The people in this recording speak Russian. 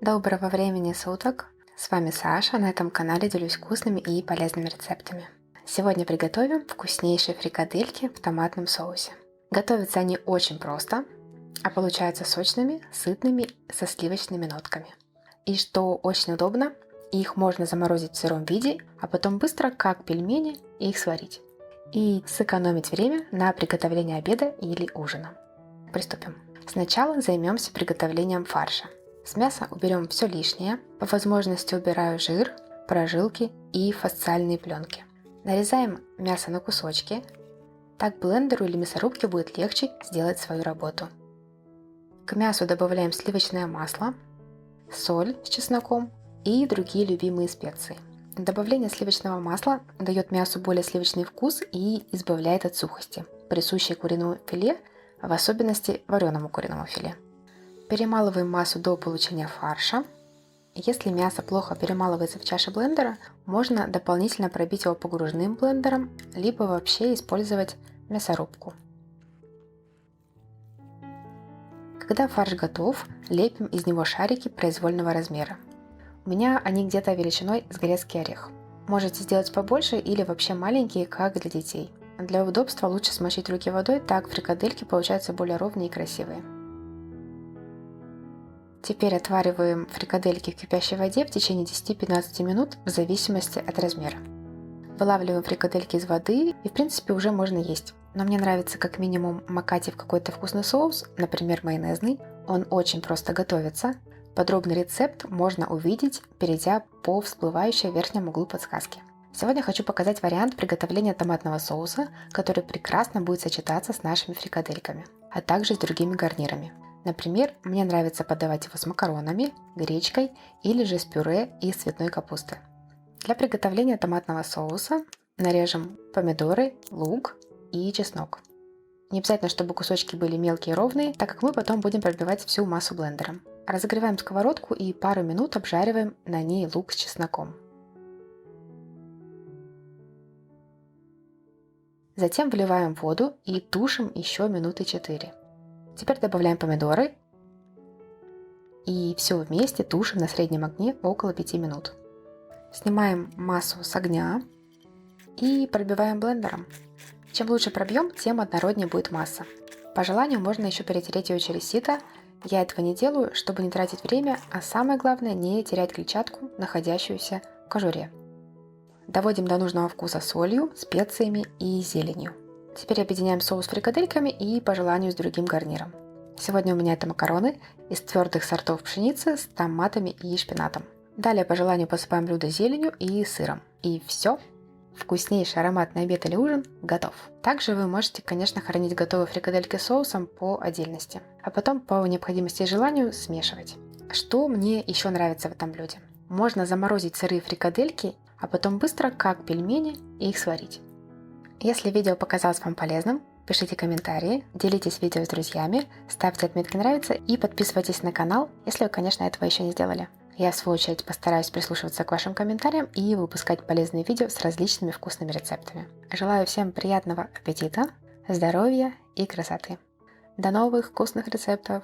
Доброго времени суток! С вами Саша, на этом канале делюсь вкусными и полезными рецептами. Сегодня приготовим вкуснейшие фрикадельки в томатном соусе. Готовятся они очень просто, а получаются сочными, сытными, со сливочными нотками. И что очень удобно, их можно заморозить в сыром виде, а потом быстро, как пельмени, их сварить. И сэкономить время на приготовление обеда или ужина. Приступим. Сначала займемся приготовлением фарша. С мяса уберем все лишнее, по возможности убираю жир, прожилки и фасциальные пленки. Нарезаем мясо на кусочки, так блендеру или мясорубке будет легче сделать свою работу. К мясу добавляем сливочное масло, соль с чесноком и другие любимые специи. Добавление сливочного масла дает мясу более сливочный вкус и избавляет от сухости, присущей куриному филе, в особенности вареному куриному филе. Перемалываем массу до получения фарша. Если мясо плохо перемалывается в чаше блендера, можно дополнительно пробить его погружным блендером, либо вообще использовать мясорубку. Когда фарш готов, лепим из него шарики произвольного размера. У меня они где-то величиной с грецкий орех. Можете сделать побольше или вообще маленькие, как для детей. Для удобства лучше смочить руки водой, так фрикадельки получаются более ровные и красивые. Теперь отвариваем фрикадельки в кипящей воде в течение 10-15 минут в зависимости от размера. Вылавливаем фрикадельки из воды и в принципе уже можно есть. Но мне нравится как минимум макать их в какой-то вкусный соус, например майонезный. Он очень просто готовится. Подробный рецепт можно увидеть, перейдя по всплывающей в верхнем углу подсказки. Сегодня хочу показать вариант приготовления томатного соуса, который прекрасно будет сочетаться с нашими фрикадельками, а также с другими гарнирами. Например, мне нравится подавать его с макаронами, гречкой или же с пюре из цветной капусты. Для приготовления томатного соуса нарежем помидоры, лук и чеснок. Не обязательно, чтобы кусочки были мелкие и ровные, так как мы потом будем пробивать всю массу блендером. Разогреваем сковородку и пару минут обжариваем на ней лук с чесноком. Затем вливаем воду и тушим еще минуты 4. Теперь добавляем помидоры и все вместе тушим на среднем огне около 5 минут. Снимаем массу с огня и пробиваем блендером. Чем лучше пробьем, тем однороднее будет масса. По желанию можно еще перетереть ее через сито. Я этого не делаю, чтобы не тратить время, а самое главное не терять клетчатку, находящуюся в кожуре. Доводим до нужного вкуса солью, специями и зеленью. Теперь объединяем соус с фрикадельками и по желанию с другим гарниром. Сегодня у меня это макароны из твердых сортов пшеницы с томатами и шпинатом. Далее по желанию посыпаем блюдо зеленью и сыром. И все. Вкуснейший ароматный обед или ужин готов. Также вы можете, конечно, хранить готовые фрикадельки с соусом по отдельности, а потом по необходимости и желанию смешивать. Что мне еще нравится в этом блюде? Можно заморозить сырые фрикадельки, а потом быстро, как пельмени, их сварить. Если видео показалось вам полезным, пишите комментарии, делитесь видео с друзьями, ставьте отметки «Нравится» и подписывайтесь на канал, если вы, конечно, этого еще не сделали. Я, в свою очередь, постараюсь прислушиваться к вашим комментариям и выпускать полезные видео с различными вкусными рецептами. Желаю всем приятного аппетита, здоровья и красоты. До новых вкусных рецептов!